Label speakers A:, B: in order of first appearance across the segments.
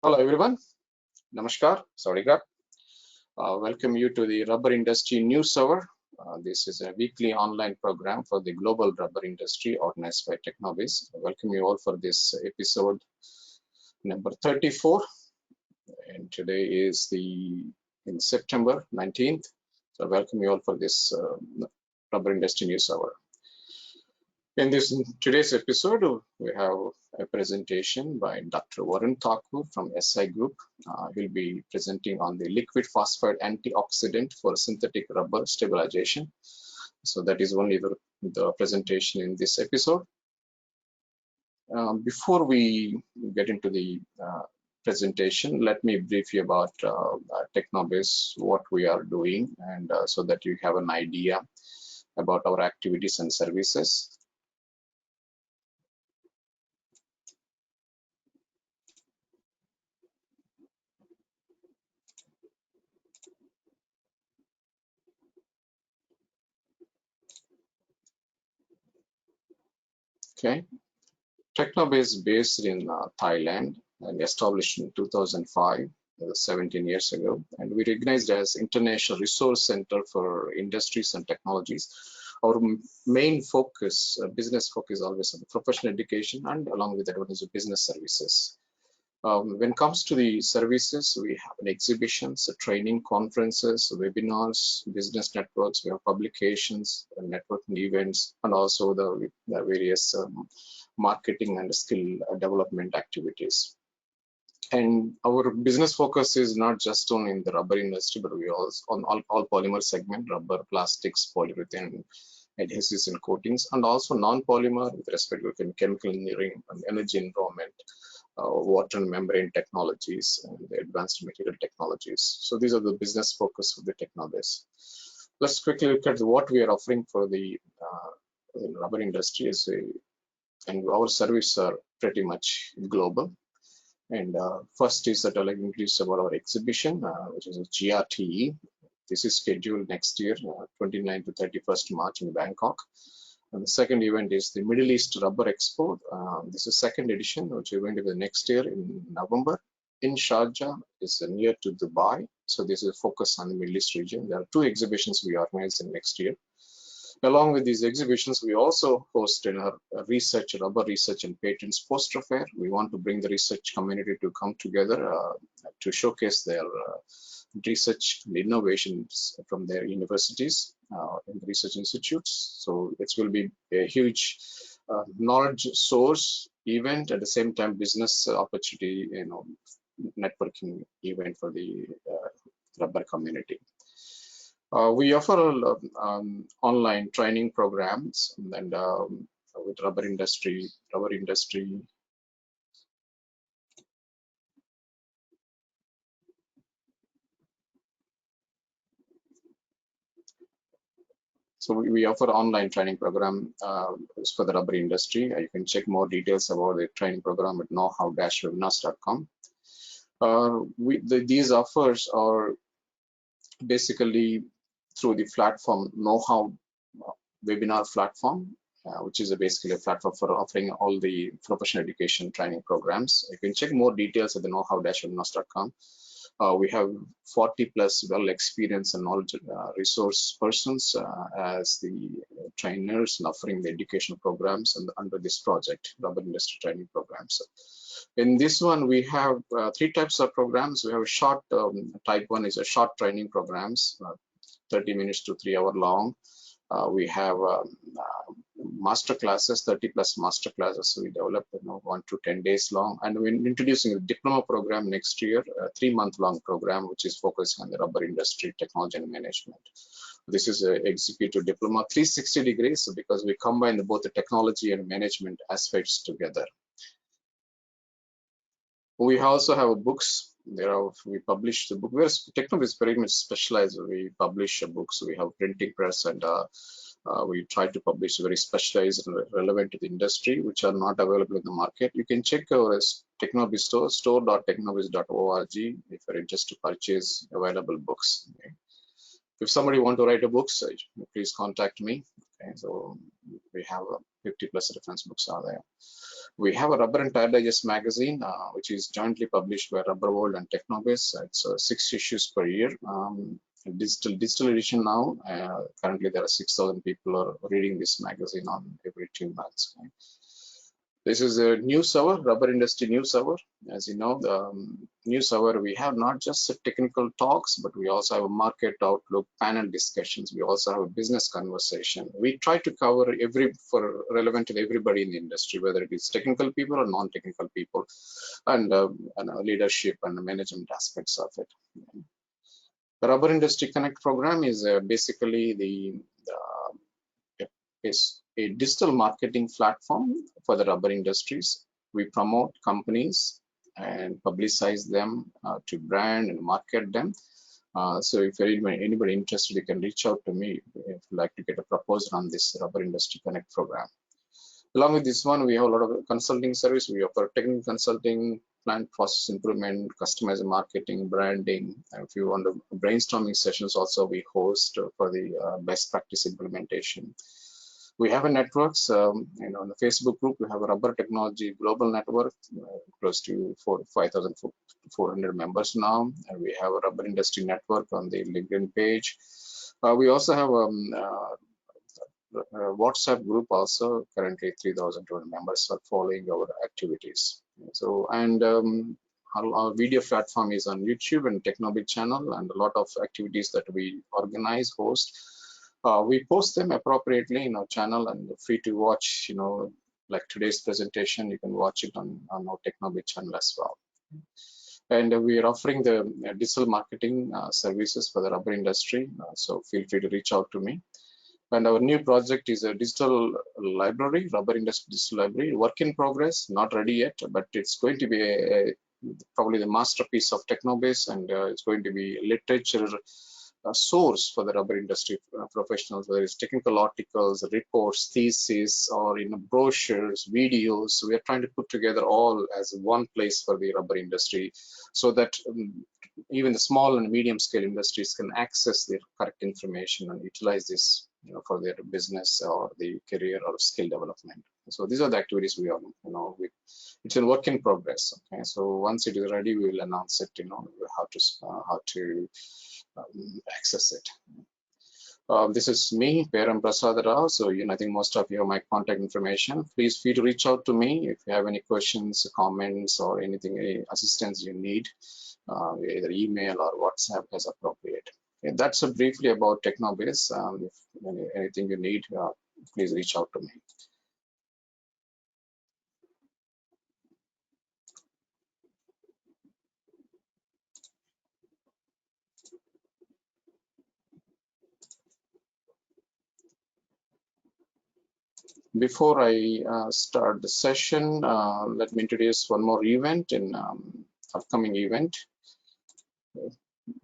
A: Hello everyone, Namaskar, Sawadee welcome you to the Rubber Industry NewsHour. This is a weekly online program for the global rubber industry organized by Technoviz. I welcome you all for this episode number 34, and today is in September 19th. So I welcome you all for this Rubber Industry NewsHour. In today's episode, we have a presentation by Dr. Varun Thakur from SI Group. He'll be presenting on the liquid phosphide antioxidant for synthetic rubber stabilization. So that is only the presentation in this episode. Before we get into the presentation, let me brief you about Technoviz, what we are doing, and so that you have an idea about our activities and services. Okay, Technoviz is based in Thailand and established in 2005, 17 years ago, and we recognized as International Resource Center for Industries and Technologies. Our main focus, business focus, is always on professional education, and along with that, one is business services. When it comes to the services, we have exhibitions, training, conferences, webinars, business networks, we have publications, networking events, and also the various marketing and skill development activities. And our business focus is not just on in the rubber industry, but we also on all polymer segment, rubber, plastics, polyurethane, adhesives and coatings, and also non-polymer with respect to chemical engineering and energy environment, water and membrane technologies, and the advanced material technologies. So these are the business focus of the Technoviz. Let's quickly look at what we are offering for the rubber industry. And our services are pretty much global. And first is that I'd like to introduce about our exhibition, which is a GRTE. This is scheduled next year, 29th to 31st March in Bangkok. And the second event is the Middle East Rubber Expo. This is second edition, which is going to be the next year in November in Sharjah. It's near to Dubai. So this is a focus on the Middle East region. There are two exhibitions we organize in next year. Along with these exhibitions, we also host a rubber research and patents poster fair. We want to bring the research community to come together to showcase their research and innovations from their universities and research institutes. So it will be a huge knowledge source event, at the same time business opportunity, networking event for the rubber community. We offer online training programs and with rubber industry. So we offer online training program for the rubber industry. You can check more details about the training program at knowhow-webinars.com. These offers are basically through the platform Know-How webinar platform, which is basically a platform for offering all the professional education training programs. You can check more details at the knowhow-webinars.com. We have 40 plus well experienced and knowledge resource persons as the trainers and offering the educational programs under this project, rubber industry training programs. In this one, we have three types of programs. We have a short type one is a short training programs, 30 minutes to 3 hour long. We have master classes, 30 plus master classes. We develop 1 to 10 days long, and we're introducing a diploma program next year, a 3-month long program, which is focused on the rubber industry, technology and management. This is an executive diploma, 360 degrees, because we combine both the technology and management aspects together. We also have books. We publish the book. Technoviz is very much specialized. We publish books. We have printing press, and we try to publish very specialized and relevant to the industry, which are not available in the market. You can check our Technoviz store, store.technoviz.org, if you're interested to purchase available books. Okay. If somebody want to write a book, please contact me. Okay. So we have 50 plus reference books are there. We have a Rubber and Tire Digest magazine, which is jointly published by Rubber World and Technobase. It's 6 issues per year. Digital edition now. Currently, there are 6,000 people are reading this magazine on every 2 months. Okay? This is a NewsHour, Rubber Industry NewsHour. As you know, the NewsHour, we have not just technical talks, but we also have a market outlook, panel discussions. We also have a business conversation. We try to cover relevant to everybody in the industry, whether it is technical people or non-technical people, and leadership and the management aspects of it. The Rubber Industry Connect program is basically is a digital marketing platform for the rubber industries. We promote companies and publicize them to brand and market them. So if anybody interested, you can reach out to me if you'd like to get a proposal on this Rubber Industry Connect program. Along with this one, we have a lot of consulting service. We offer technical consulting, plant process improvement, customized marketing, branding. And if you want brainstorming sessions, also we host for the best practice implementation. We have a networks, on the Facebook group, we have a Rubber Technology Global Network, close to 5,400 members now. And we have a Rubber Industry Network on the LinkedIn page. We also have a WhatsApp group also, currently 3,200 members are following our activities. So, and our video platform is on YouTube and Technobit channel, and a lot of activities that we organize, host. We post them appropriately in our channel, and free to watch, like today's presentation, you can watch it on our Technobit channel as well. And we are offering the digital marketing services for the rubber industry, so feel free to reach out to me. And our new project is a digital library, Rubber Industry Digital Library, work in progress, not ready yet, but it's going to be probably the masterpiece of Technobase, and it's going to be literature source for the rubber industry professionals, whether it's technical articles, reports, theses, or brochures, videos. We are trying to put together all as one place for the rubber industry, so that even the small and medium scale industries can access the correct information and utilize this for their business or the career or skill development. So these are the activities we are, it's a work in progress. Okay, so once it is ready, we will announce it. How to access it. This is me, Peram Prasad Rao. So I think most of you have my contact information. Please feel to reach out to me if you have any questions, comments, or any assistance you need, either email or WhatsApp as appropriate. Okay, that's briefly about Technobase. If anything you need, please reach out to me. Before I start the session, let me introduce one more event, upcoming event,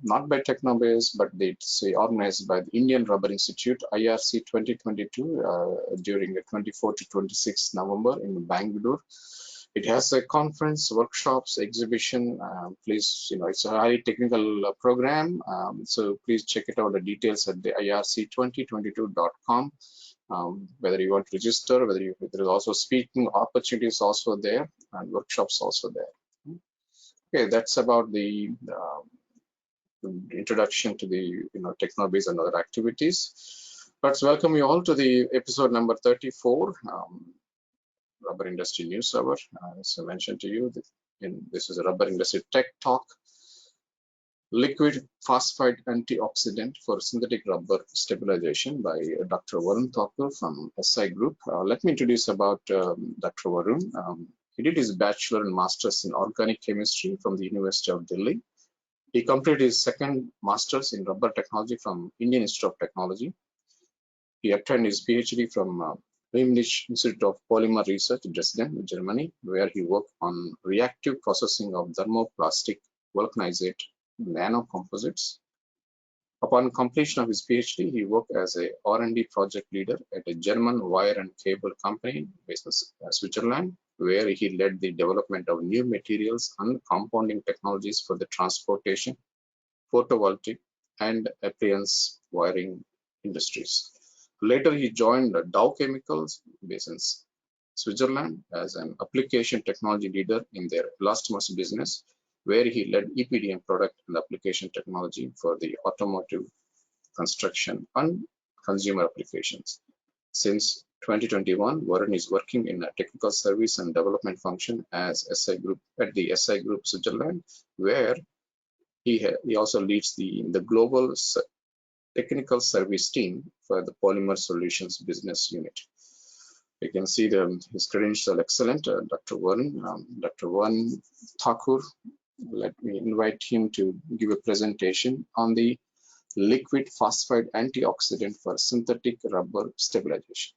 A: not by Technobase, but it's organized by the Indian Rubber Institute, IRC 2022, during the 24 to 26 November in Bangalore. It has a conference, workshops, exhibition. Please, it's a highly technical program, so please check it out, the details at the irc2022.com. Whether you want to register, there is also speaking opportunities also there, and workshops also there. Okay, that's about the introduction to the Technobase and other activities. Let's welcome you all to the episode number 34, Rubber Industry News Hour. As I mentioned to you, this is a Rubber Industry Tech Talk. Liquid phosphide antioxidant for synthetic rubber stabilization by Dr. Varun Thakur from SI Group. Let me introduce about Dr. Varun. He did his bachelor and master's in organic chemistry from the University of Delhi. He completed his second master's in rubber technology from Indian Institute of Technology. He obtained his PhD from Leibniz Institute of Polymer Research, Dresden, Germany, where he worked on reactive processing of thermoplastic vulcanized nanocomposites. Upon completion of his PhD, he worked as a R&D project leader at a German wire and cable company based in Switzerland, where he led the development of new materials and compounding technologies for the transportation, photovoltaic, and appliance wiring industries. Later, he joined Dow Chemicals based in Switzerland as an application technology leader in their elastomers business, where he led EPDM product and application technology for the automotive, construction, and consumer applications. Since 2021, Varun is working in a technical service and development function as SI Group at the SI Group Switzerland, where he also leads the global technical service team for the Polymer Solutions business unit. You can see his credentials are excellent. Dr. Varun Thakur, let me invite him to give a presentation on the liquid phosphide antioxidant for synthetic rubber stabilization.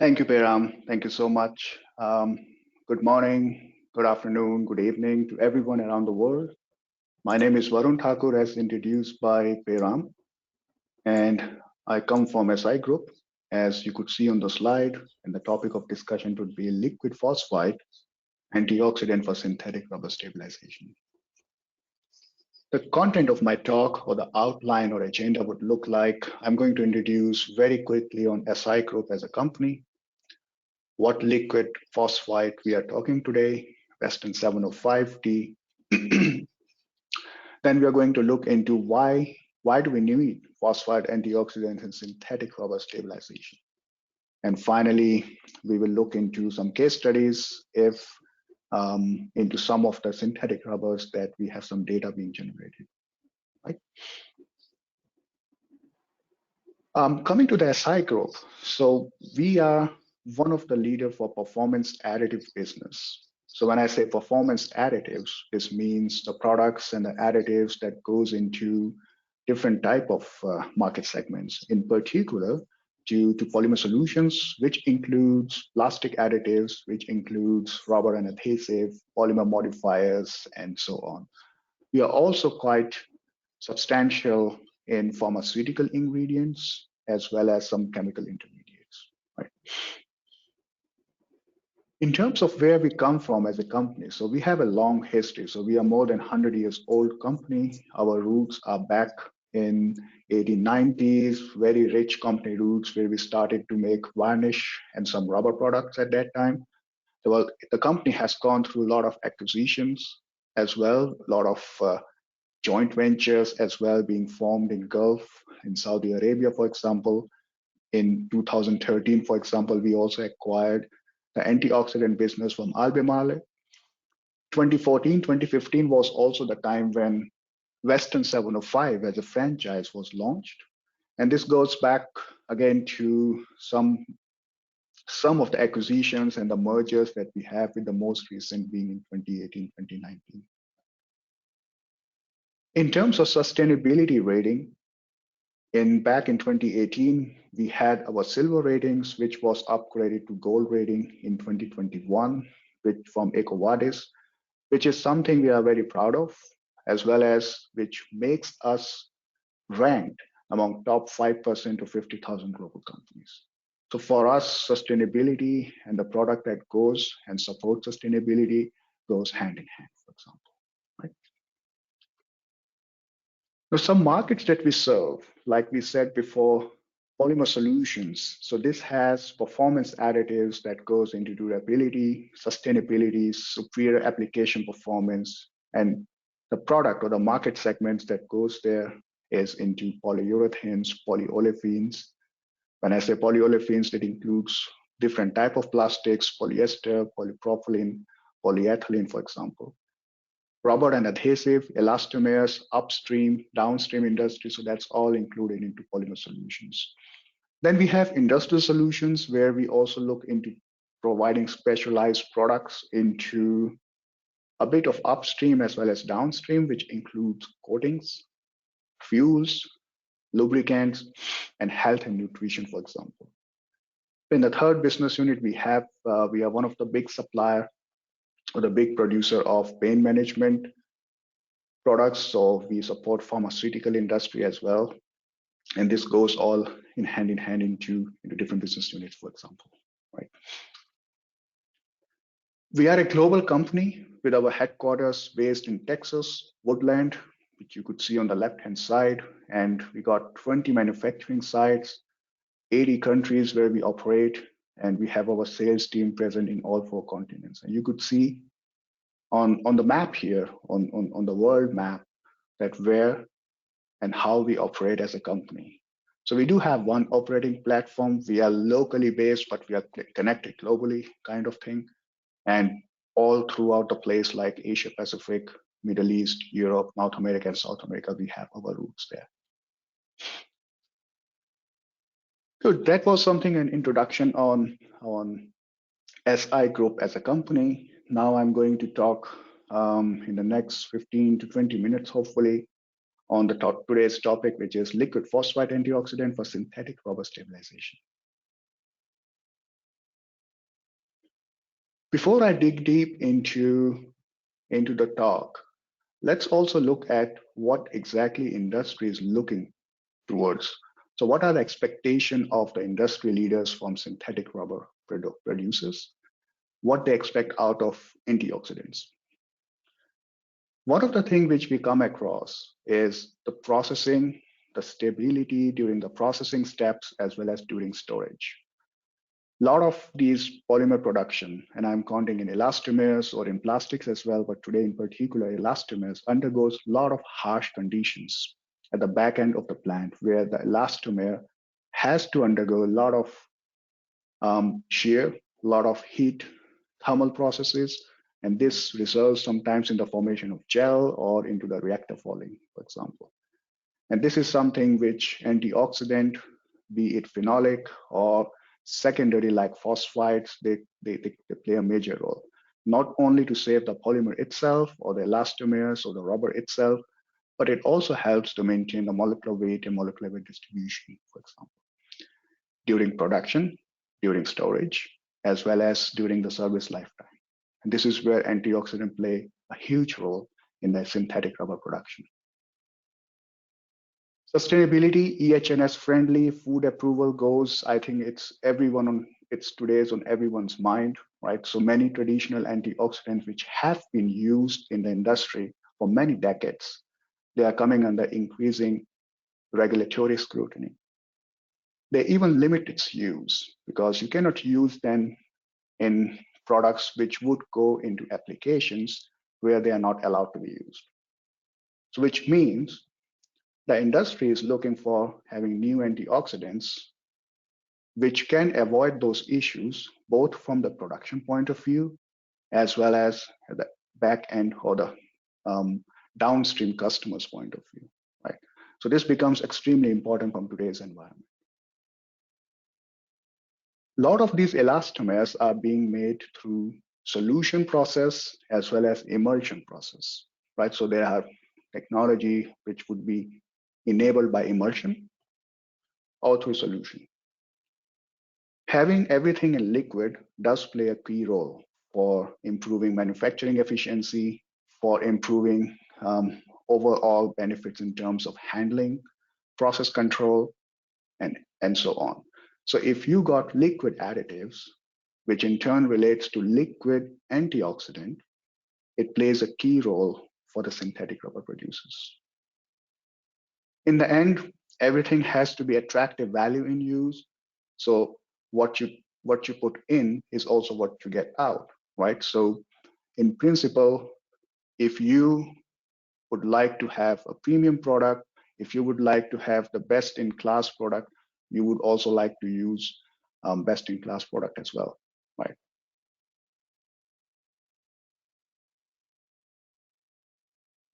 B: Thank you, Peram. Thank you so much. Good morning, good afternoon, good evening to everyone around the world. My name is Varun Thakur, as introduced by Peram, and I come from SI Group. As you could see on the slide, and the topic of discussion would be liquid phosphide antioxidant for synthetic rubber stabilization. The content of my talk, or the outline or agenda, would look like I'm going to introduce very quickly on SI Group as a company, what liquid phosphide we are talking today, Western 705D. Then we are going to look into why do we need phosphide antioxidants in synthetic rubber stabilization. And finally, we will look into some case studies into some of the synthetic rubbers that we have some data being generated. Right? Coming to the SI Group, so we are one of the leader for performance additive business. So when I say performance additives, this means the products and the additives that goes into different type of market segments, in particular due to polymer solutions, which includes plastic additives, which includes rubber and adhesive, polymer modifiers, and so on. We are also quite substantial in pharmaceutical ingredients as well as some chemical intermediates. Right? In terms of where we come from as a company, so we have a long history. So we are more than 100 years old company. Our roots are back in 1890s, very rich company roots where we started to make varnish and some rubber products at that time. So the company has gone through a lot of acquisitions as well, a lot of joint ventures as well being formed in Gulf, in Saudi Arabia, for example. In 2013, for example, we also acquired the antioxidant business from Albemarle. 2014, 2015 was also the time when Western 705 as a franchise was launched. And this goes back again to some of the acquisitions and the mergers that we have, with the most recent being in 2018, 2019. In terms of sustainability rating, back in 2018, we had our silver ratings, which was upgraded to gold rating in 2021 from EcoVadis, which is something we are very proud of, as well as which makes us ranked among top 5% of 50,000 global companies. So for us, sustainability and the product that goes and supports sustainability goes hand in hand, for example. Right? Now, some markets that we serve, like we said before, polymer solutions. So this has performance additives that goes into durability, sustainability, superior application performance, and the product or the market segments that goes there is into polyurethanes, polyolefins. When I say polyolefins, that includes different type of plastics, polyester, polypropylene, polyethylene, for example. Rubber and adhesive, elastomers, upstream, downstream industry. So that's all included into polymer solutions. Then we have industrial solutions, where we also look into providing specialized products into a bit of upstream as well as downstream, which includes coatings, fuels, lubricants, and health and nutrition, for example. In the third business unit, we are one of the big supplier or the big producer of pain management products. So we support pharmaceutical industry as well. And this goes all in hand into different business units, for example, right? We are a global company with our headquarters based in Texas, Woodland, which you could see on the left-hand side. And we got 20 manufacturing sites, 80 countries where we operate, and we have our sales team present in all 4 continents. And you could see on the map here, on the world map, that where and how we operate as a company. So we do have one operating platform. We are locally based, but we are connected globally, kind of thing. And all throughout the place, like Asia Pacific, Middle East, Europe, North America, and South America, we have our roots there. Good. That was something, an introduction on SI Group as a company. Now I'm going to talk in the next 15 to 20 minutes, hopefully, on the today's topic, which is liquid phosphide antioxidant for synthetic rubber stabilization. Before I dig deep into the talk, let's also look at what exactly industry is looking towards. So what are the expectations of the industry leaders from synthetic rubber producers? What they expect out of antioxidants? One of the things which we come across is the processing, the stability during the processing steps, as well as during storage. A lot of these polymer production, and I'm counting in elastomers or in plastics as well, but today in particular, elastomers undergoes a lot of harsh conditions at the back end of the plant, where the elastomer has to undergo a lot of shear, a lot of heat, thermal processes, and this results sometimes in the formation of gel or into the reactor falling, for example. And this is something which antioxidant, be it phenolic or secondary like phosphides, they play a major role, not only to save the polymer itself or the elastomers or the rubber itself, but it also helps to maintain the molecular weight and molecular weight distribution, for example, during production, during storage, as well as during the service lifetime. And this is where antioxidants play a huge role in the synthetic rubber production. Sustainability, EHS friendly, food approval goes, I think it's today's on everyone's mind, right? So many traditional antioxidants which have been used in the industry for many decades, they are coming under increasing regulatory scrutiny. They even limit its use because you cannot use them in products which would go into applications where they are not allowed to be used. So which means the industry is looking for having new antioxidants which can avoid those issues, both from the production point of view, as well as the back end or the downstream customers' point of view, right? So this becomes extremely important from today's environment. A lot of these elastomers are being made through solution process as well as emulsion process, right? So there are technology which would be enabled by emulsion or through solution. Having everything in liquid does play a key role for improving manufacturing efficiency, for improving overall benefits in terms of handling, process control, and so on. So if you got liquid additives, which in turn relates to liquid antioxidant, it plays a key role for the synthetic rubber producers. In the end, everything has to be attractive value in use. So what you put in is also what you get out, right? So in principle, if you would like to have a premium product, if you would like to have the best in class product, you would also like to use best in class product as well, right?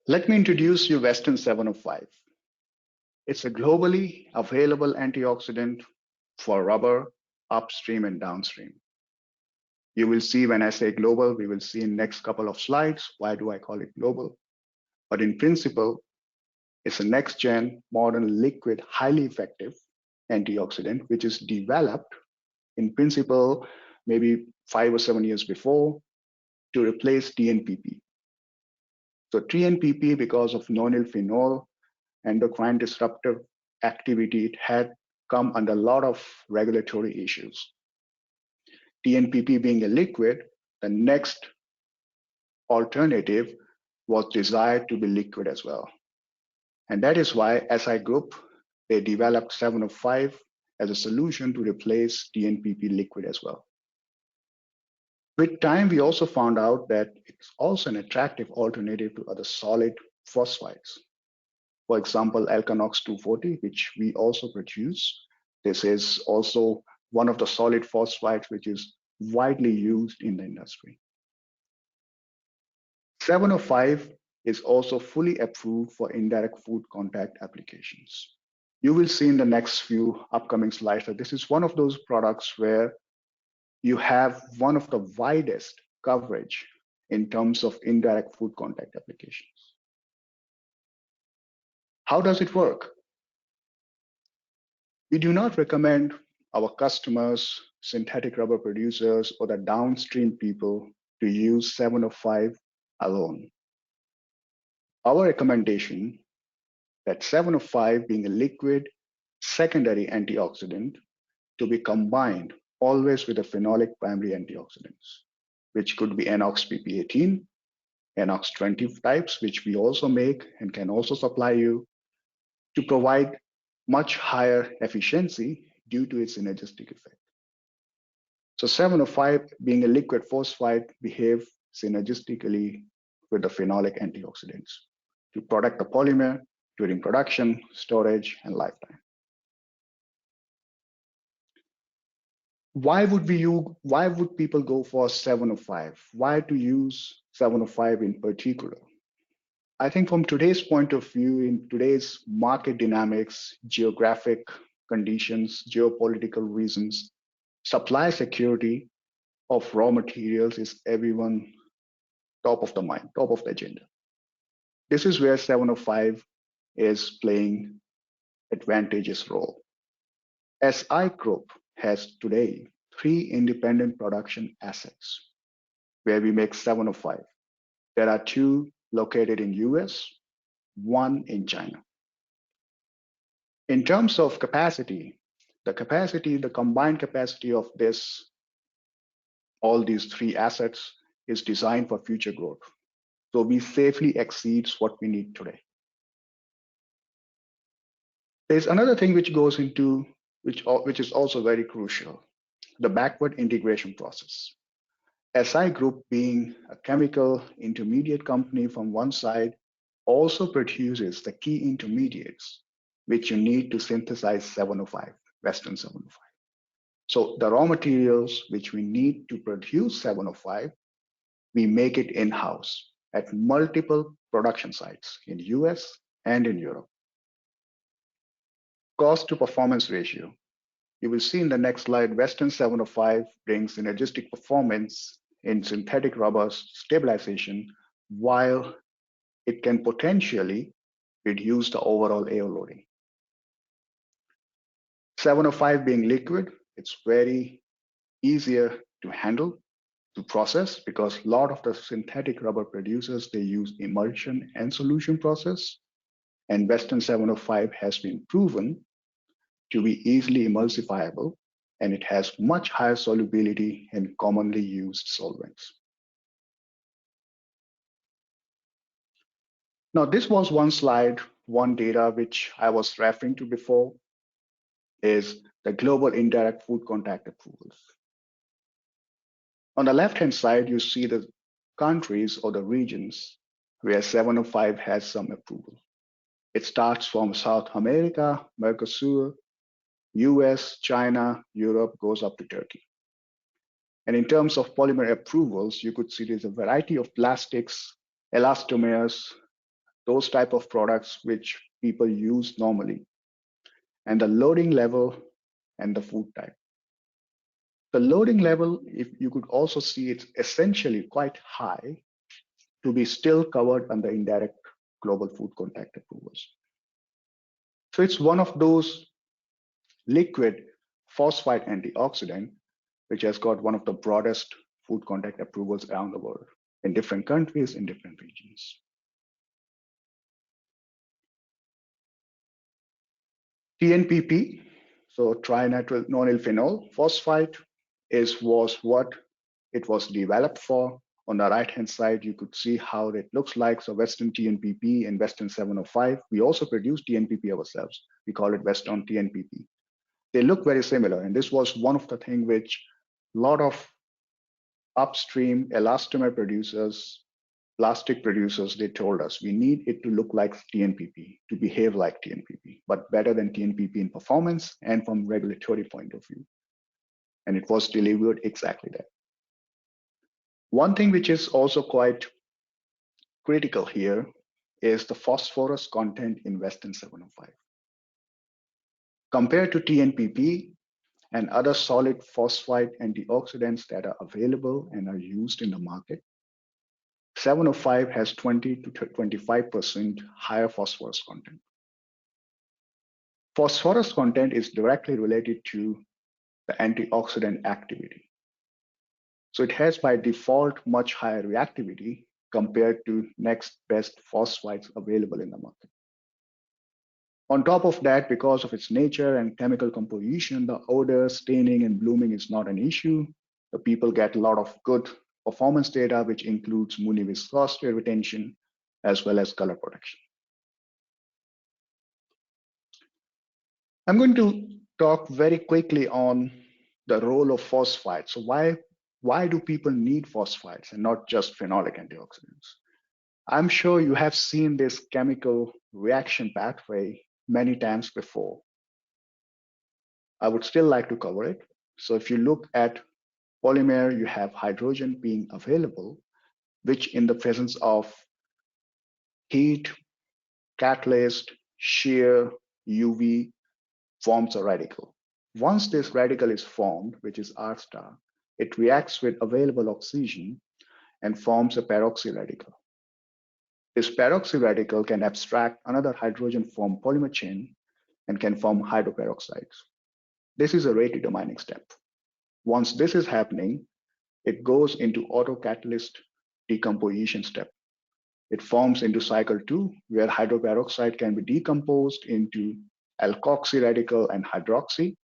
B: Let me introduce you Western 705. It's a globally available antioxidant for rubber upstream and downstream. You will see when I say global, we will see in next couple of slides, why do I call it global? But in principle, it's a next gen, modern, liquid, highly effective antioxidant, which is developed in principle, maybe 5 or 7 years before to replace DNPP. So TNPP, because of nonylphenol phenol, endocrine disruptive activity, it had come under a lot of regulatory issues. TNPP being a liquid, the next alternative was desired to be liquid as well. And that is why SI Group, they developed 705 as a solution to replace TNPP liquid as well. With time, we also found out that it's also an attractive alternative to other solid phosphides. For example, Alkanox 240, which we also produce. This is also one of the solid phosphides which is widely used in the industry. 705 is also fully approved for indirect food contact applications. You will see in the next few upcoming slides that this is one of those products where you have one of the widest coverage in terms of indirect food contact applications. How does it work? We do not recommend our customers, synthetic rubber producers, or the downstream people to use 705 alone. Our recommendation that 705 being a liquid secondary antioxidant to be combined always with a phenolic primary antioxidants, which could be NOx-PP18, NOx-20 types, which we also make and can also supply you to provide much higher efficiency due to its synergistic effect. So 705 being a liquid phosphide behave synergistically with the phenolic antioxidants to protect the polymer during production, storage, and lifetime. Why would people go for 705? Why to use 705 in particular? I think from today's point of view, in today's market dynamics, geographic conditions, geopolitical reasons, supply security of raw materials is everyone top of the mind, top of the agenda. This is where 705 is playing advantageous role. SI Group has today 3 independent production assets where we make 705. There are 2 located in US, 1 in China. In terms of capacity, the combined capacity of all these 3 assets is designed for future growth. So we safely exceeds what we need today. There's another thing which goes into, which is also very crucial, the backward integration process. SI Group being a chemical intermediate company from one side also produces the key intermediates which you need to synthesize 705, Western 705. So the raw materials which we need to produce 705, we make it in-house at multiple production sites in US and in Europe. Cost to performance ratio. You will see in the next slide, Western 705 brings synergistic performance in synthetic rubbers stabilization, while it can potentially reduce the overall air loading. 705 being liquid, it's very easier to handle, to process, because a lot of the synthetic rubber producers, they use emulsion and solution process. And Western 705 has been proven to be easily emulsifiable, and it has much higher solubility in commonly used solvents. Now, this was one slide, one data which I was referring to before, is the global indirect food contact approvals. On the left-hand side, you see the countries or the regions where 705 has some approval. It starts from South America, Mercosur, US, China, Europe, goes up to Turkey. And in terms of polymer approvals, you could see there's a variety of plastics, elastomers, those type of products which people use normally, and the loading level and the food type. The loading level, if you could also see, it's essentially quite high to be still covered under indirect global food contact approvals. So it's one of those liquid phosphide antioxidant which has got one of the broadest food contact approvals around the world in different countries, in different regions. TNPP, so trinitrile nonyl phenol phosphide, was what it was developed for. On the right-hand side, you could see how it looks like. So Western TNPP and Western 705. We also produce TNPP ourselves. We call it Western TNPP. They look very similar. And this was one of the things which a lot of upstream elastomer producers, plastic producers, they told us we need it to look like TNPP, to behave like TNPP, but better than TNPP in performance and from regulatory point of view. And it was delivered exactly that. One thing which is also quite critical here is the phosphorus content in Western 705. Compared to TNPP and other solid phosphide antioxidants that are available and are used in the market, 705 has 20 to 25% higher phosphorus content. Phosphorus content is directly related to the antioxidant activity. So it has by default much higher reactivity compared to next best phosphides available in the market. On top of that, because of its nature and chemical composition, the odor, staining, and blooming is not an issue. The people get a lot of good performance data, which includes Mooney viscosity retention, as well as color protection. I'm going to talk very quickly on the role of phosphide. So why do people need phosphides and not just phenolic antioxidants? I'm sure you have seen this chemical reaction pathway many times before. I would still like to cover it. So if you look at polymer, you have hydrogen being available, which in the presence of heat, catalyst, shear, UV, forms a radical. Once this radical is formed, which is R star, it reacts with available oxygen and forms a peroxy radical. This peroxy radical can abstract another hydrogen from polymer chain and can form hydroperoxides. This is a rate determining step. Once this is happening, it goes into autocatalyst decomposition step. It forms into cycle 2, where hydroperoxide can be decomposed into alkoxy radical and hydroxy,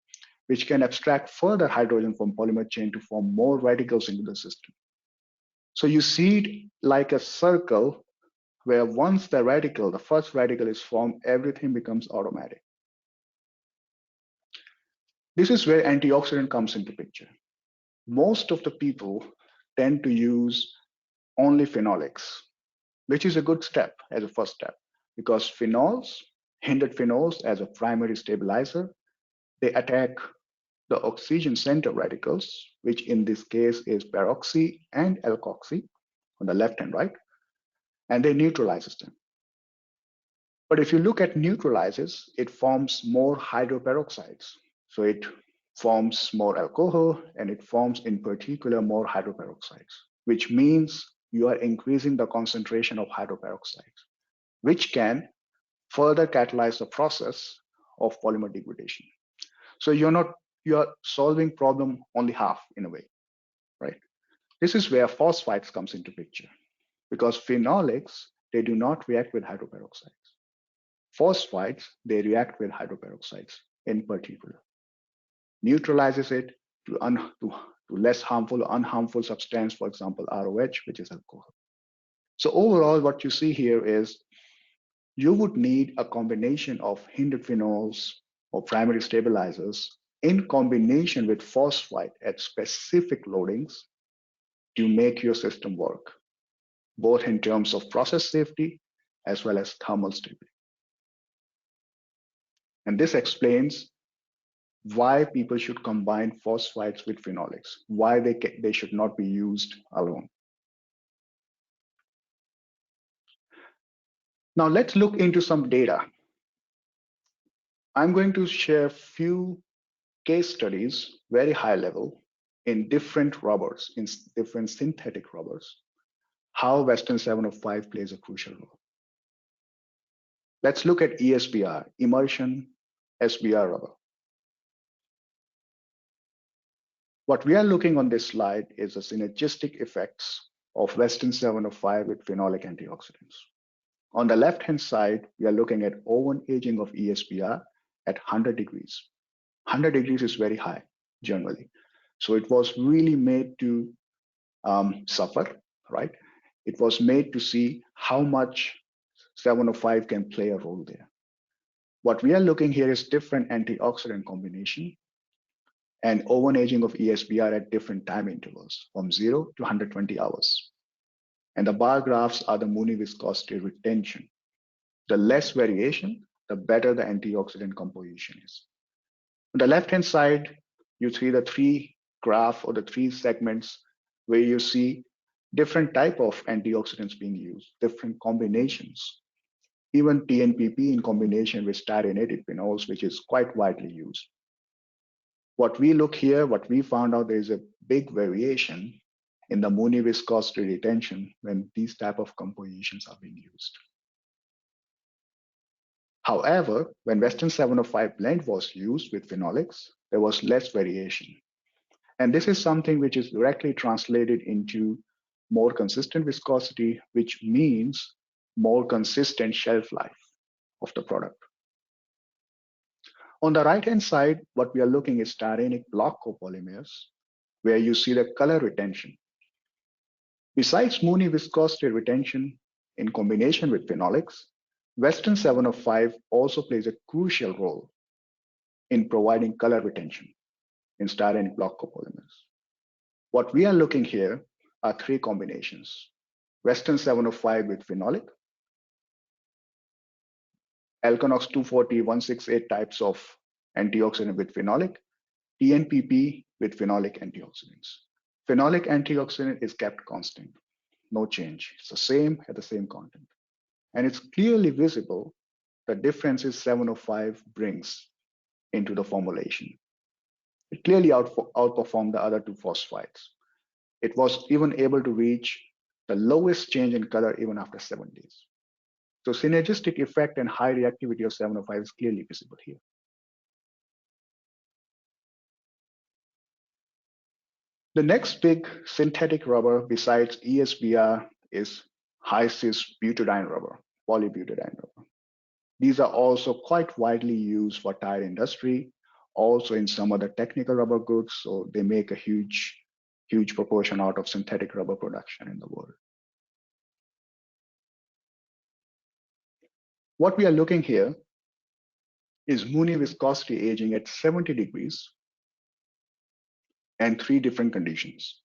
B: which can abstract further hydrogen from polymer chain to form more radicals into the system. So you see it like a circle where once the radical, the first radical is formed, everything becomes automatic. This is where antioxidant comes into picture. Most of the people tend to use only phenolics, which is a good step as a first step, because phenols, hindered phenols as a primary stabilizer, they attack the oxygen center radicals, which in this case is peroxy and alkoxy on the left and right, and they neutralizes them. But if you look at neutralizes, it forms more hydroperoxides. So it forms more alcohol and it forms in particular more hydroperoxides, which means you are increasing the concentration of hydroperoxides, which can further catalyze the process of polymer degradation. So you are solving problem only half in a way, right? This is where phosphides comes into picture, because phenolics, they do not react with hydroperoxides. Phosphides, they react with hydroperoxides in particular. Neutralizes it to less harmful or unharmful substance, for example, ROH, which is alcohol. So overall, what you see here is you would need a combination of hindered phenols or primary stabilizers in combination with phosphide at specific loadings to make your system work, both in terms of process safety as well as thermal stability. And this explains why people should combine phosphides with phenolics, why they should not be used alone. Now let's look into some data. I'm going to share few case studies, very high level, in different rubbers, in different synthetic rubbers, how Western 705 plays a crucial role. Let's look at ESBR, immersion SBR rubber. What we are looking on this slide is the synergistic effects of Western 705 with phenolic antioxidants. On the left-hand side, we are looking at oven aging of ESBR at 100 degrees. 100 degrees is very high generally. So it was really made to suffer, right? It was made to see how much 705 can play a role there. What we are looking here is different antioxidant combination and oven aging of ESBR at different time intervals from 0 to 120 hours. And the bar graphs are the Mooney viscosity retention. The less variation, the better the antioxidant composition is. On the left-hand side, you see the three graph or the three segments where you see different type of antioxidants being used, different combinations, even TNPP in combination with styrenic phenols, which is quite widely used. What we look here, what we found out, there is a big variation in the Mooney viscosity retention when these type of compositions are being used. However, when Western 705 blend was used with phenolics, there was less variation. And this is something which is directly translated into more consistent viscosity, which means more consistent shelf life of the product. On the right-hand side, what we are looking is Tyrannic block copolymers, where you see the color retention. Besides Mooney viscosity retention in combination with phenolics, Western 705 also plays a crucial role in providing color retention in styrenic block copolymers. What we are looking here are three combinations: Western 705 with phenolic, Alkanox 240, 168 types of antioxidant with phenolic, TNPP with phenolic antioxidants. Phenolic antioxidant is kept constant, no change. It's the same at the same content. And it's clearly visible the differences 705 brings into the formulation. It clearly outperformed the other two phosphides. It was even able to reach the lowest change in color even after 7 days. So synergistic effect and high reactivity of 705 is clearly visible here. The next big synthetic rubber besides ESBR is high cis butadiene rubber, polybutadiene rubber. These are also quite widely used for tire industry, also in some other technical rubber goods. So they make a huge proportion out of synthetic rubber production in the world. What we are looking here is Mooney viscosity aging at 70 degrees and three different conditions.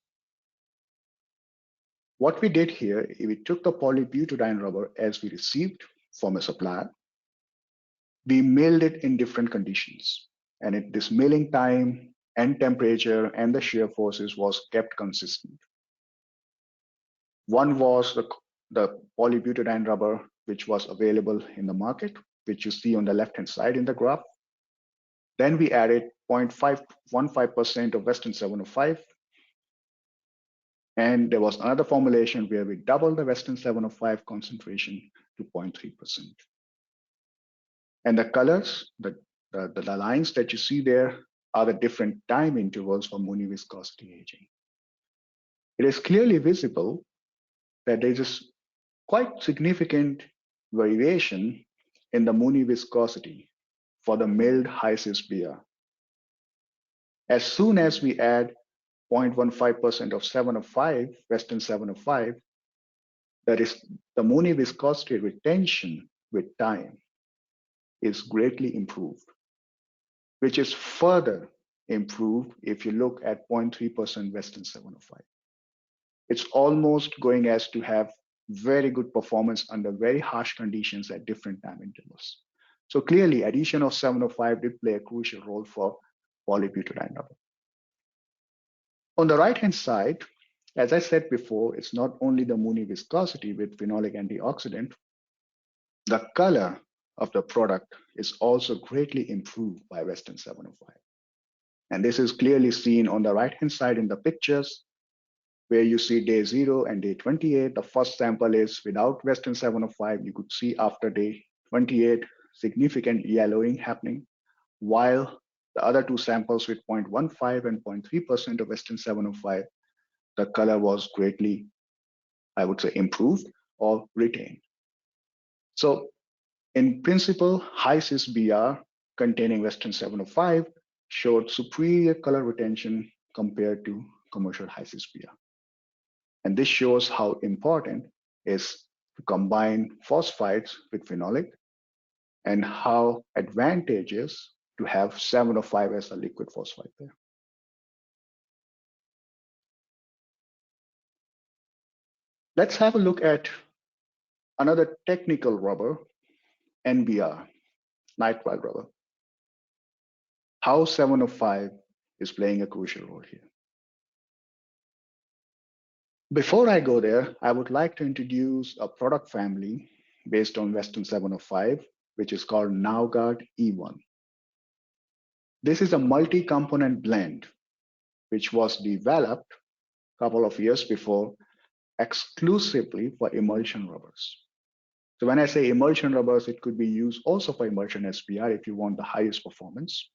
B: What we did here, we took the polybutadiene rubber as we received from a supplier. We milled it in different conditions. And this milling time and temperature and the shear forces was kept consistent. One was the polybutadiene rubber, which was available in the market, which you see on the left-hand side in the graph. Then we added 0.515% of Western 705. And there was another formulation where we doubled the Western 705 concentration to 0.3%. And the colors, the lines that you see there are the different time intervals for Mooney viscosity aging. It is clearly visible that there is quite significant variation in the Mooney viscosity for the milled high cis BR. As soon as we add 0.15% of 705, Western 705, that is the Mooney viscosity retention with time is greatly improved, which is further improved if you look at 0.3% Western 705. It's almost going as to have very good performance under very harsh conditions at different time intervals. So clearly, addition of 705 did play a crucial role for polybutadiene rubber. On the right-hand side, as I said before, it's not only the Mooney viscosity with phenolic antioxidant, the color of the product is also greatly improved by Western 705. And this is clearly seen on the right-hand side in the pictures, where you see day 0 and day 28. The first sample is without Western 705. You could see after day 28, significant yellowing happening, while the other two samples with 0.15 and 0.3% of Western 705, the color was greatly, I would say, improved or retained. So in principle, high cis BR containing Western 705 showed superior color retention compared to commercial high-cis PR. And this shows how important it is to combine phosphides with phenolic and how advantageous to have 705 as a liquid phosphide there. Let's have a look at another technical rubber, NBR, nitrile rubber. How 705 is playing a crucial role here. Before I go there, I would like to introduce a product family based on Western 705, which is called NowGuard E1. This is a multi-component blend, which was developed a couple of years before exclusively for emulsion rubbers. So when I say emulsion rubbers, it could be used also for emulsion SPR if you want the highest performance,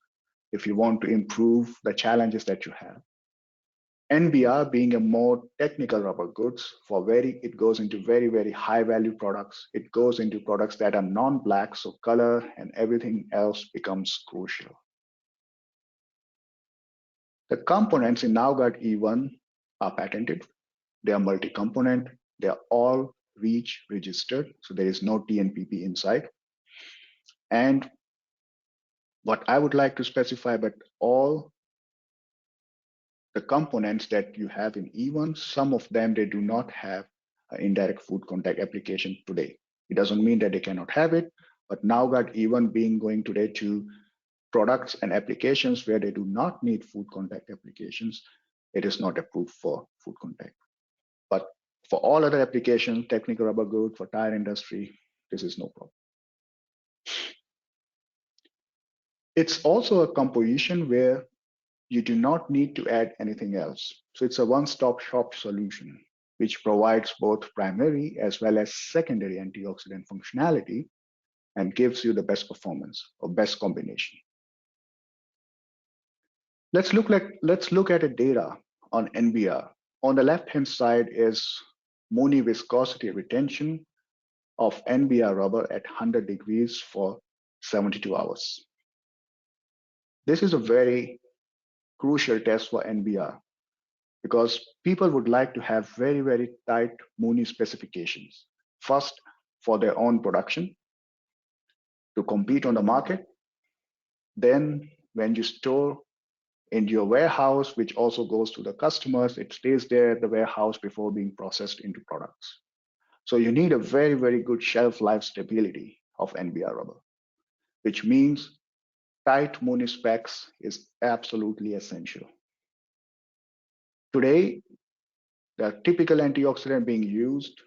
B: if you want to improve the challenges that you have. NBR being a more technical rubber goods it goes into very, very high value products. It goes into products that are non-black, so color and everything else becomes crucial. The components in NowGuard E1 are patented. They are multi-component. They are all REACH registered, so there is no TNPP inside. And what I would like to specify, but all the components that you have in E1, some of them, they do not have an indirect food contact application today. It doesn't mean that they cannot have it, but NowGuard E1 being going today to products and applications where they do not need food contact applications, it is not approved for food contact. But for all other applications, technical rubber good, for tire industry, this is no problem. It's also a composition where you do not need to add anything else. So it's a one-stop shop solution, which provides both primary as well as secondary antioxidant functionality and gives you the best performance or best combination. Let's look at the data on NBR. On the left-hand side is Mooney viscosity retention of NBR rubber at 100 degrees for 72 hours. This is a very crucial test for NBR because people would like to have very, very tight Mooney specifications. First, for their own production to compete on the market. Then when you store in your warehouse, which also goes to the customers, it stays there at the warehouse before being processed into products. So you need a very, very good shelf life stability of NBR rubber, which means tight Mooney specs is absolutely essential. Today, the typical antioxidant being used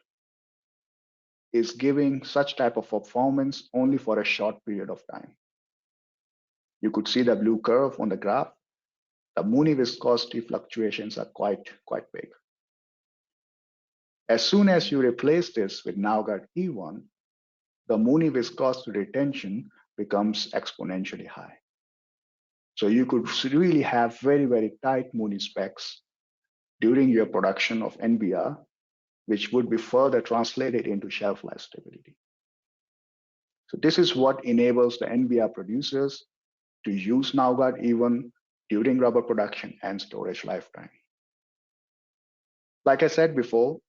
B: is giving such type of performance only for a short period of time. You could see the blue curve on the graph. The Mooney viscosity fluctuations are quite big. As soon as you replace this with NowGuard E1, the Mooney viscosity retention becomes exponentially high. So you could really have very, very tight Mooney specs during your production of NBR, which would be further translated into shelf life stability. So this is what enables the NBR producers to use NowGuard E1 during rubber production and storage lifetime. Like I said before,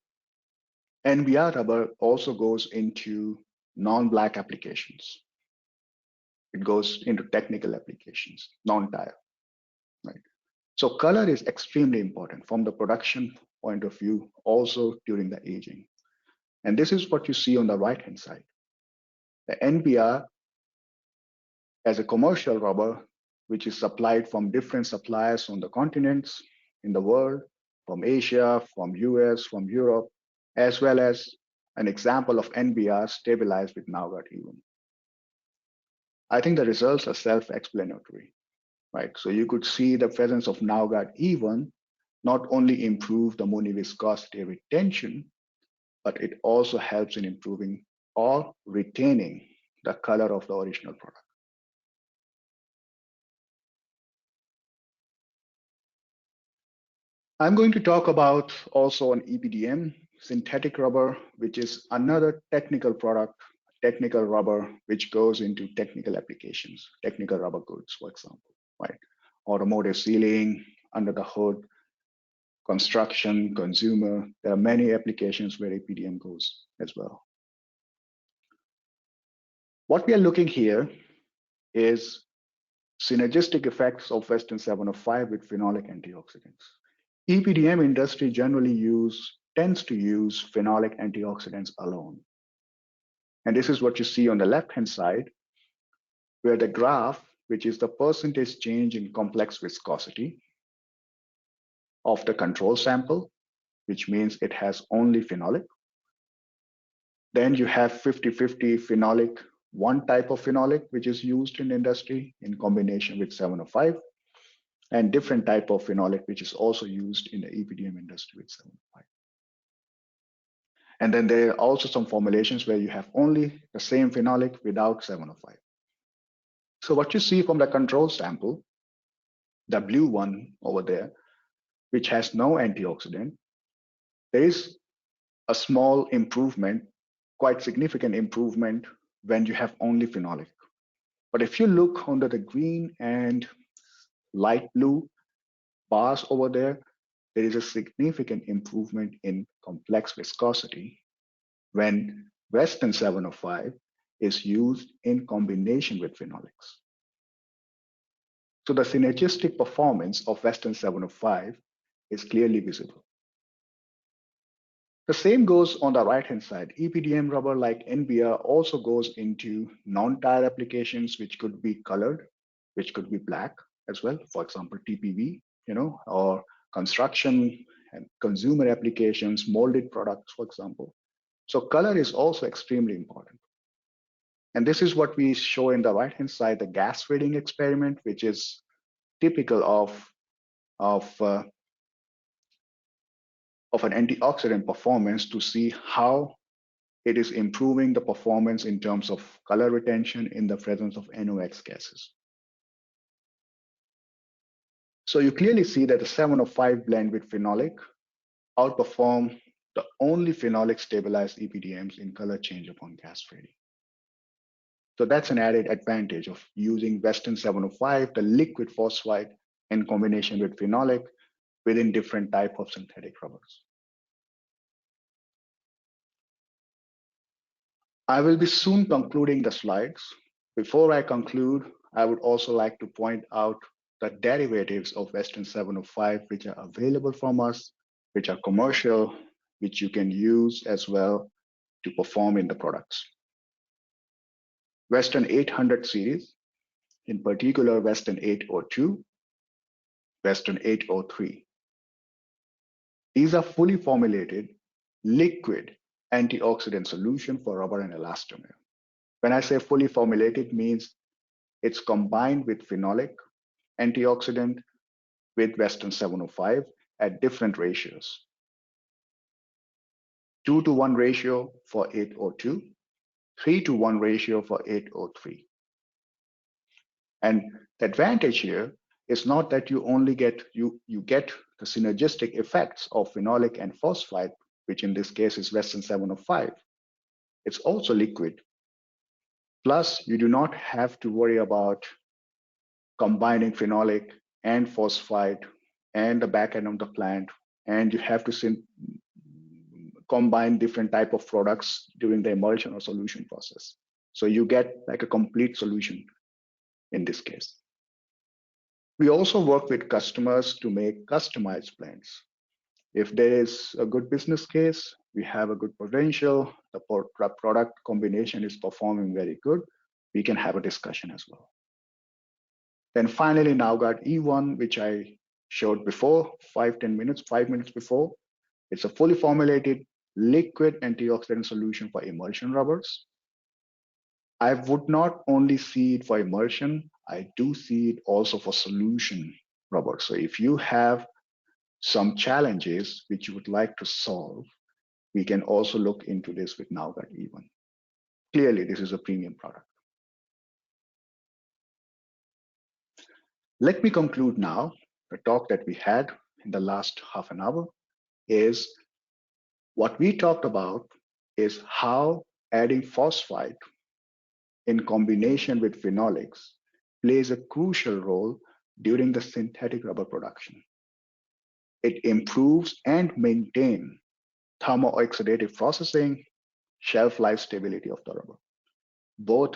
B: NBR rubber also goes into non-black applications. It goes into technical applications, non-tire, right? So color is extremely important from the production point of view, also during the aging. And this is what you see on the right-hand side. The NBR as a commercial rubber, which is supplied from different suppliers on the continents in the world, from Asia, from US, from Europe, as well as an example of NBR stabilized with NowGuard E1. I think the results are self-explanatory, right? So you could see the presence of NowGuard E1 not only improve the Mooney viscosity retention, but it also helps in improving or retaining the color of the original product. I'm going to talk about also on Ebdm, synthetic rubber, which is another technical product technical rubber, which goes into technical applications, technical rubber goods, for example, right? Automotive sealing, under the hood, construction, consumer. There are many applications where EPDM goes as well. What we are looking here is synergistic effects of Western 705 with phenolic antioxidants. EPDM industry generally tends to use phenolic antioxidants alone. And this is what you see on the left-hand side, where the graph, which is the percentage change in complex viscosity of the control sample, which means it has only phenolic. Then you have 50-50 phenolic, one type of phenolic, which is used in industry in combination with 705, and different type of phenolic, which is also used in the EPDM industry with 705. And then there are also some formulations where you have only the same phenolic without 705. So what you see from the control sample, the blue one over there, which has no antioxidant, there is a small improvement, quite significant improvement when you have only phenolic. But if you look under the green and light blue bars over there, there is a significant improvement in complex viscosity when Western 705 is used in combination with phenolics. So the synergistic performance of Western 705 is clearly visible. The same goes on the right-hand side. EPDM rubber like NBR also goes into non-tire applications, which could be colored, which could be black as well. For example, TPV, or construction and consumer applications, molded products, for example. So color is also extremely important. And this is what we show in the right-hand side, the gas fading experiment, which is typical of an antioxidant performance to see how it is improving the performance in terms of color retention in the presence of NOx gases. So you clearly see that the 705 blend with phenolic outperform the only phenolic stabilized EPDMs in color change upon gas fading. So that's an added advantage of using Western 705, the liquid phosphide, in combination with phenolic within different type of synthetic rubbers. I will be soon concluding the slides. Before I conclude, I would also like to point out the derivatives of Western 705, which are available from us, which are commercial, which you can use as well to perform in the products. Western 800 series, in particular Western 802, Western 803. These are fully formulated liquid antioxidant solution for rubber and elastomer. When I say fully formulated, means it's combined with phenolic antioxidant with Western 705 at different ratios. 2-to-1 ratio for 802, 3-to-1 ratio for 803. And the advantage here is not that you only get you get the synergistic effects of phenolic and phosphide, which in this case is Western 705. It's also liquid. Plus, you do not have to worry about combining phenolic and phosphide and the back end of the plant, and you have to combine different type of products during the emulsion or solution process. So you get like a complete solution in this case. We also work with customers to make customized blends. If there is a good business case, we have a good potential, the product combination is performing very good, we can have a discussion as well. Then finally, NowGuard E1, which I showed before, 5 minutes before. It's a fully formulated liquid antioxidant solution for emulsion rubbers. I would not only see it for emulsion, I do see it also for solution rubbers. So if you have some challenges which you would like to solve, we can also look into this with NowGuard E1. Clearly, this is a premium product. Let me conclude now. The talk that we had in the last half an hour is what we talked about is how adding phosphide in combination with phenolics plays a crucial role during the synthetic rubber production. It improves and maintains thermo-oxidative processing, shelf life stability of the rubber, both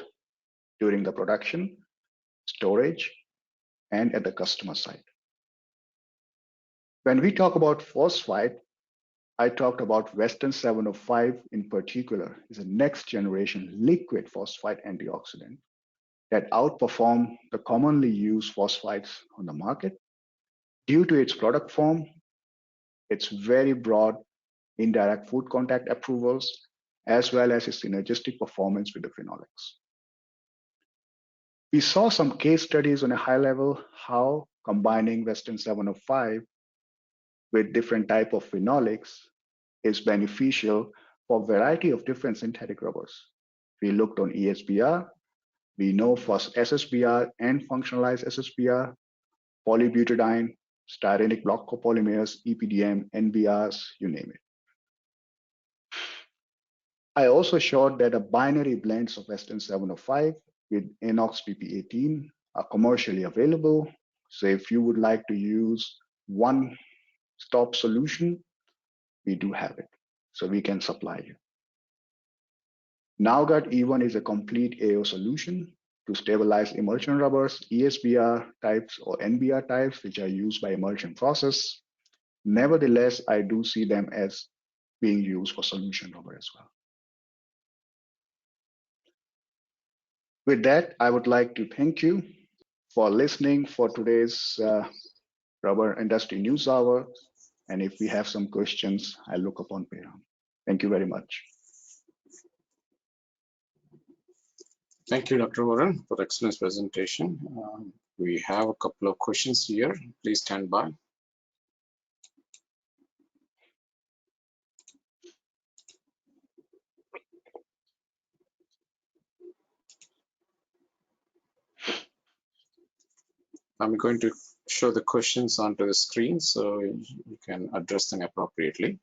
B: during the production, storage, and at the customer site. When we talk about phosphide, I talked about Western 705 in particular is a next generation liquid phosphide antioxidant that outperform the commonly used phosphides on the market due to its product form, its very broad indirect food contact approvals, as well as its synergistic performance with the phenolics. We saw some case studies on a high level how combining Western 705 with different type of phenolics is beneficial for a variety of different synthetic rubbers. We looked on ESBR, we know for SSBR and functionalized SSBR, polybutadiene, styrenic block copolymers, Ebdm, NBRs, you name it. I also showed that a binary blends of Western 705 with Inox PP18 are commercially available. So if you would like to use one stop solution, we do have it. So we can supply you. NowGuard E1 is a complete AO solution to stabilize emulsion rubbers, ESBR types or NBR types, which are used by emulsion process. Nevertheless, I do see them as being used for solution rubber as well. With that, I would like to thank you for listening for today's Rubber Industry News Hour. And if we have some questions, I look upon Payam. Thank you very much.
A: Thank you, Dr. Varun, for the excellent presentation. We have a couple of questions here. Please stand by. I'm going to show the questions onto the screen so you can address them appropriately.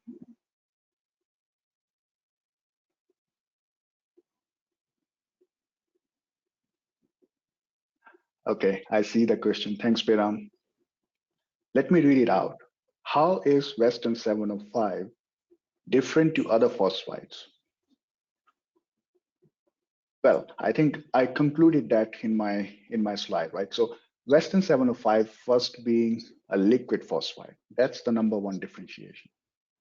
B: Okay, I see the question. Thanks, Piram. Let me read it out. How is Western 705 different to other phosphides? Well, I think I concluded that in my slide, right? So Western 705 first being a liquid phosphide. That's the number one differentiation,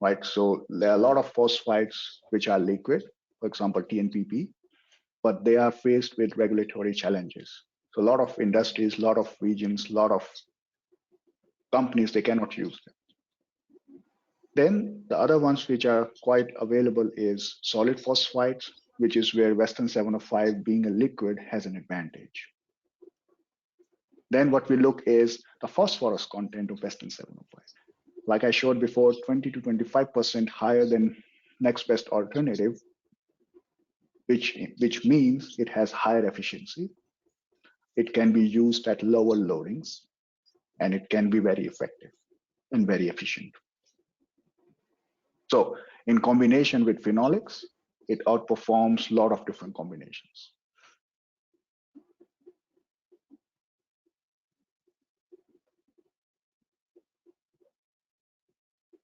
B: right? So there are a lot of phosphides which are liquid, for example, TNPP, but they are faced with regulatory challenges. So a lot of industries, a lot of regions, a lot of companies, they cannot use them. Then the other ones which are quite available is solid phosphides, which is where Western 705 being a liquid has an advantage. Then what we look is the phosphorus content of Western 705. Like I showed before, 20 to 25% higher than next best alternative, which means it has higher efficiency. It can be used at lower loadings, and it can be very effective and very efficient. So in combination with phenolics, it outperforms a lot of different combinations.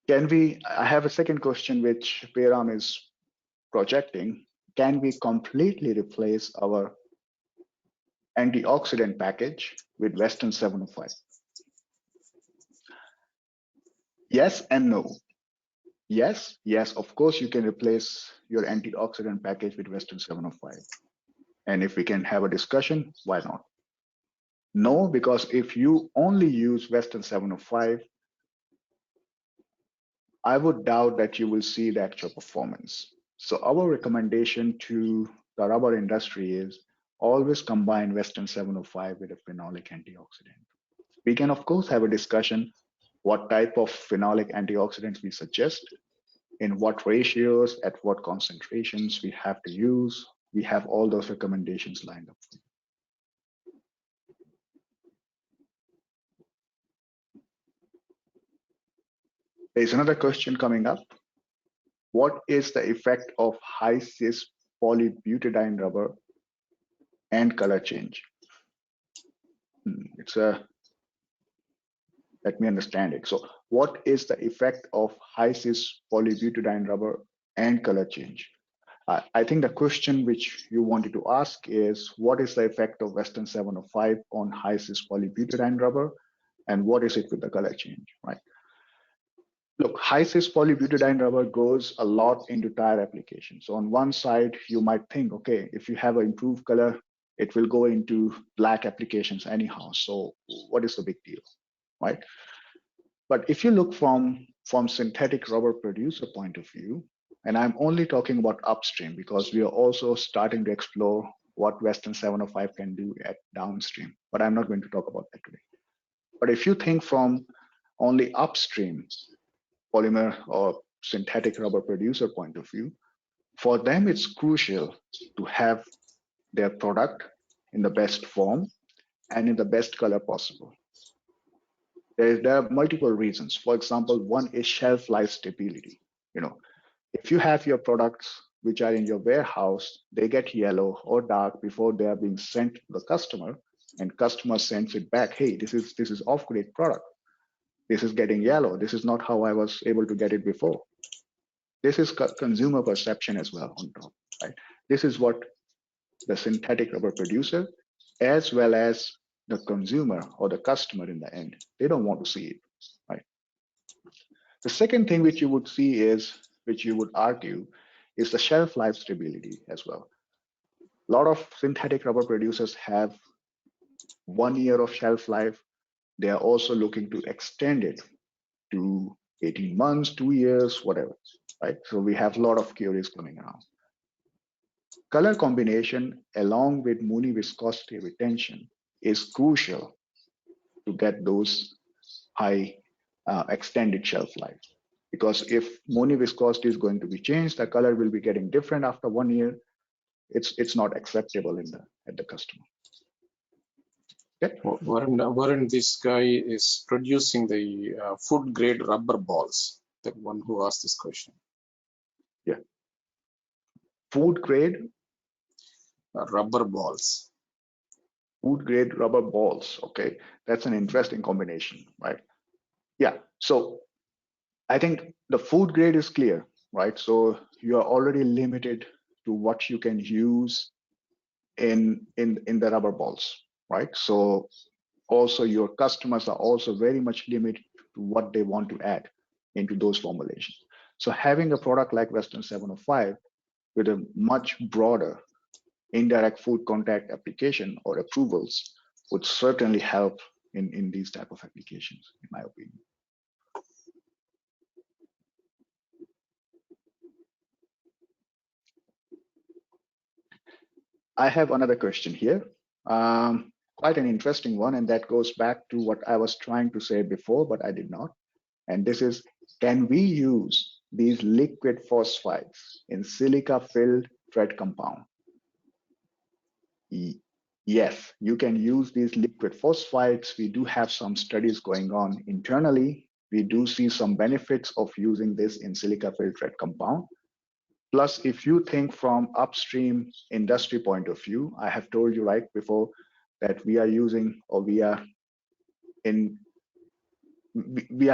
B: I have a second question which Payam is projecting. Can we completely replace our antioxidant package with Western 705? Yes and no. Yes, of course you can replace your antioxidant package with Western 705. And if we can have a discussion, why not? No, because if you only use Western 705, I would doubt that you will see the actual performance. So our recommendation to the rubber industry is always combine Western 705 with a phenolic antioxidant. We can, of course, have a discussion what type of phenolic antioxidants we suggest, in what ratios, at what concentrations we have to use. We have all those recommendations lined up. There's another question coming up. What is the effect of high cis polybutadiene rubber and color change? It's a Let me understand it. So what is the effect of high-cis polybutadiene rubber and color change? I think the question which you wanted to ask is, what is the effect of Western 705 on high-cis polybutadiene rubber, and what is it with the color change, right? Look, high-cis polybutadiene rubber goes a lot into tire applications. So on one side, you might think, okay, if you have an improved color, it will go into black applications anyhow. So what is the big deal, right? But if you look from synthetic rubber producer point of view, and I'm only talking about upstream because we are also starting to explore what Western 705 can do at downstream, but I'm not going to talk about that today. But if you think from only upstream polymer or synthetic rubber producer point of view, for them it's crucial to have their product in the best form and in the best color possible. There are multiple reasons. For example, one is shelf life stability. If you have your products which are in your warehouse, they get yellow or dark before they are being sent to the customer, and customer sends it back. Hey, this is off-grade product. This is getting yellow. This is not how I was able to get it before. This is consumer perception as well on top, right? This is what the synthetic rubber producer, as well as the consumer or the customer in the end, they don't want to see it, right? The second thing which you would see is, which you would argue, is the shelf life stability as well. A lot of synthetic rubber producers have 1 year of shelf life. They are also looking to extend it to 18 months, 2 years, whatever, right? So we have a lot of queries coming around. Color combination along with Mooney viscosity retention is crucial to get those high extended shelf life. Because if Mooney viscosity is going to be changed, the color will be getting different after 1 year. It's not acceptable at the customer. Okay.
A: Warren, this guy is producing the food grade rubber balls. The one who asked this question.
B: Yeah. Food grade
A: rubber balls.
B: Food grade rubber balls. Okay, that's an interesting combination, right? Yeah. So I think the food grade is clear, right? So you are already limited to what you can use in the rubber balls, right? So also your customers are also very much limited to what they want to add into those formulations. So having a product like Western 705 with a much broader indirect food contact application or approvals would certainly help in these type of applications, in my opinion. I have another question here. Quite an interesting one, and that goes back to what I was trying to say before, but I did not. And this is, can we use these liquid phosphides in silica-filled thread compound? Yes, you can use these liquid phosphides. We do have some studies going on internally. We do see some benefits of using this in silica-filled thread compound. Plus, if you think from upstream industry point of view, I have told you right before that we are using, or we are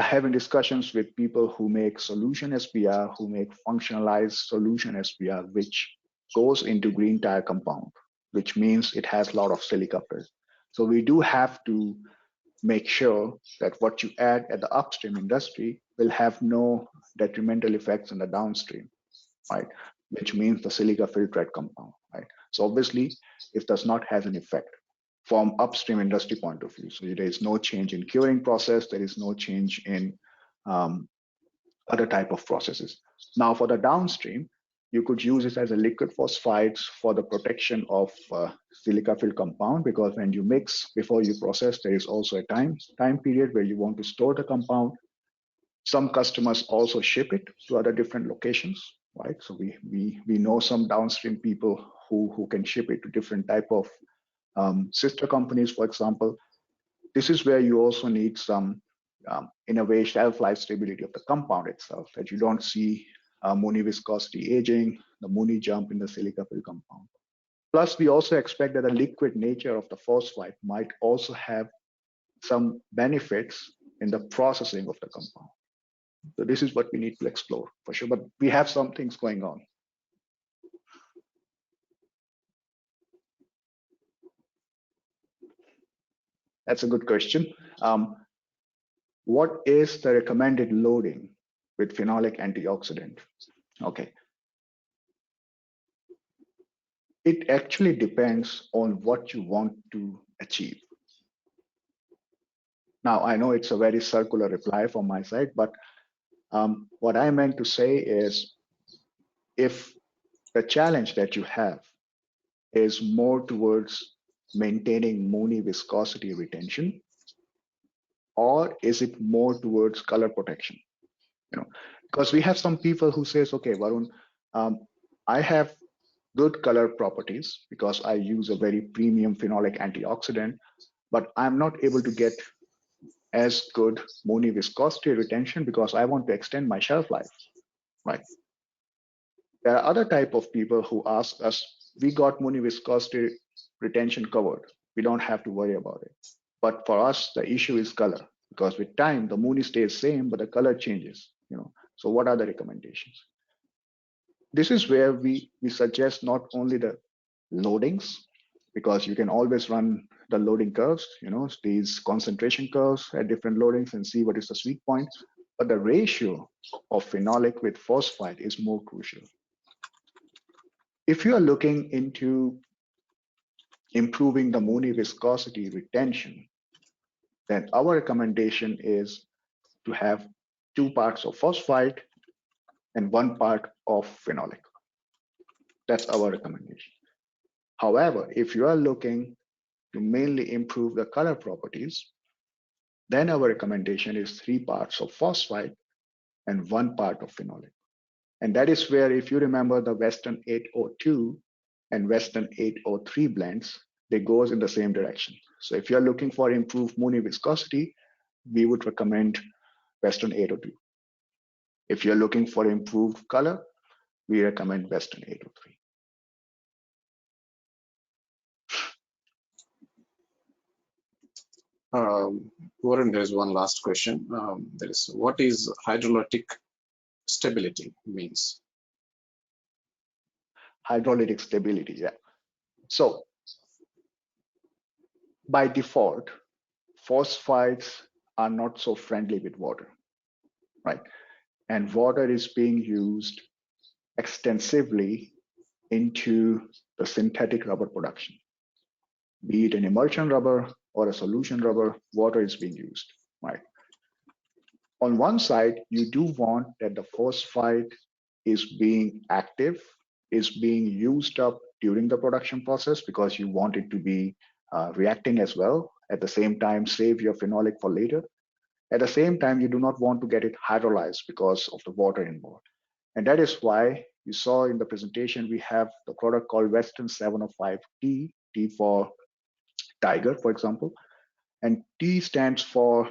B: having discussions with people who make solution SBR, who make functionalized solution SBR, which goes into green tire compound, which means it has a lot of silica present. So we do have to make sure that what you add at the upstream industry will have no detrimental effects in the downstream, right? Which means the silica filled thread compound, right? So obviously, it does not have an effect from upstream industry point of view. So there is no change in curing process. There is no change in other type of processes. Now for the downstream, you could use it as a liquid phosphides for the protection of silica filled compound, because when you mix before you process, there is also a time period where you want to store the compound. Some customers also ship it to other different locations, right? So we know some downstream people who can ship it to different type of sister companies, for example. This is where you also need some, in a way, shelf life stability of the compound itself, that you don't see Mooney viscosity aging, the Mooney jump in the silica fill compound. Plus, we also expect that the liquid nature of the phosphide might also have some benefits in the processing of the compound. So this is what we need to explore for sure, but we have some things going on. That's a good question. What is the recommended loading with phenolic antioxidant? Okay. It actually depends on what you want to achieve. Now, I know it's a very circular reply from my side, but what I meant to say is if the challenge that you have is more towards maintaining Mooney viscosity retention, or is it more towards color protection? Because we have some people who says, okay, Varun, I have good color properties because I use a very premium phenolic antioxidant, but I'm not able to get as good Mooney viscosity retention because I want to extend my shelf life, right? There are other type of people who ask us, we got Mooney viscosity retention covered. We don't have to worry about it. But for us, the issue is color because with time, the Mooney stays same, but the color changes. So what are the recommendations? This is where we suggest not only the loadings, because you can always run the loading curves, these concentration curves at different loadings and see what is the sweet point. But the ratio of phenolic with phosphide is more crucial. If you are looking into improving the Mooney viscosity retention, then our recommendation is to have 2 parts of phosphide and 1 part of phenolic. That's our recommendation. However, if you are looking to mainly improve the color properties, then our recommendation is 3 parts of phosphide and 1 part of phenolic. And that is where, if you remember the Western 802 and Western 803 blends, they goes in the same direction. So if you're looking for improved Mooney viscosity, we would recommend Western 802. If you're looking for improved color, we recommend Western 803.
A: Warren, there is one last question. There is, what is hydrolytic stability means?
B: Hydrolytic stability, yeah. So by default, phosphides are not so friendly with water, right? And water is being used extensively into the synthetic rubber production. Be it an emulsion rubber or a solution rubber, water is being used, right? On one side, you do want that the phosphide is being active, is being used up during the production process because you want it to be reacting as well. At the same time, save your phenolic for later. At the same time, you do not want to get it hydrolyzed because of the water involved. And that is why you saw in the presentation, we have the product called Western 705T, T for Tiger, for example. And T stands for,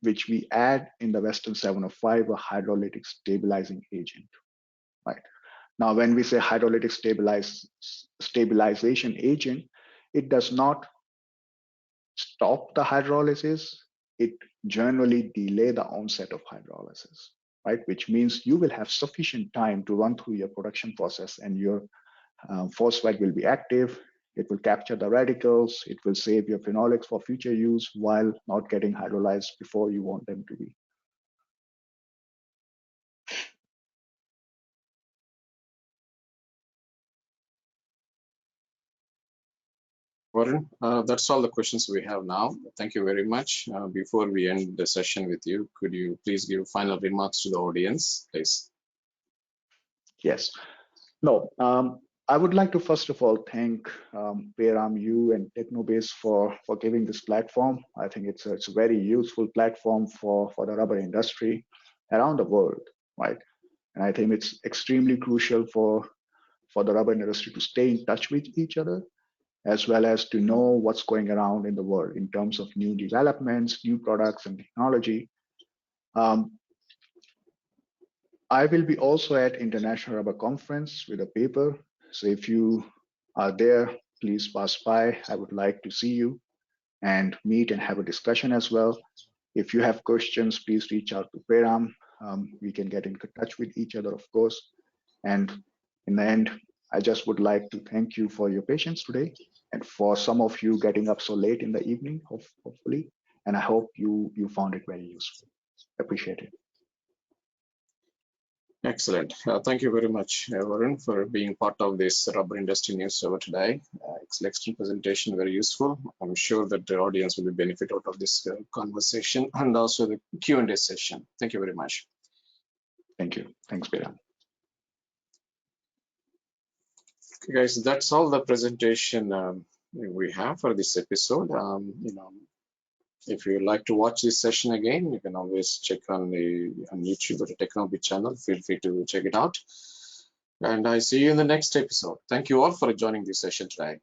B: which we add in the Western 705, a hydrolytic stabilizing agent, right? Now, when we say hydrolytic stabilization agent, it does not stop the hydrolysis. It generally delay the onset of hydrolysis, right? Which means you will have sufficient time to run through your production process and your phosphide will be active. It will capture the radicals. It will save your phenolics for future use while not getting hydrolyzed before you want them to be.
A: Warren, that's all the questions we have now. Thank you very much. Before we end the session with you, could you please give final remarks to the audience, please?
B: Yes. No, I would like to first of all thank Bayram, you and Technobase for giving this platform. I think it's a very useful platform for the rubber industry around the world, right? And I think it's extremely crucial for the rubber industry to stay in touch with each other, as well as to know what's going around in the world in terms of new developments, new products and technology. I will be also at International Rubber Conference with a paper. So if you are there, please pass by. I would like to see you and meet and have a discussion as well. If you have questions, please reach out to Peram. We can get in touch with each other, of course. And in the end, I just would like to thank you for your patience today and for some of you getting up so late in the evening, hopefully. And I hope you found it very useful. Appreciate it.
A: Excellent. Thank you very much, Varun, for being part of this rubber industry news over today. It's an excellent presentation, very useful. I'm sure that the audience will be benefit out of this conversation and also the Q&A session. Thank you very much.
B: Thank you. Thanks, Peram.
A: Okay, guys, that's all the presentation we have for this episode. If you like to watch this session again, you can always check on YouTube or the Technology channel. Feel free to check it out. And I see you in the next episode. Thank you all for joining this session today.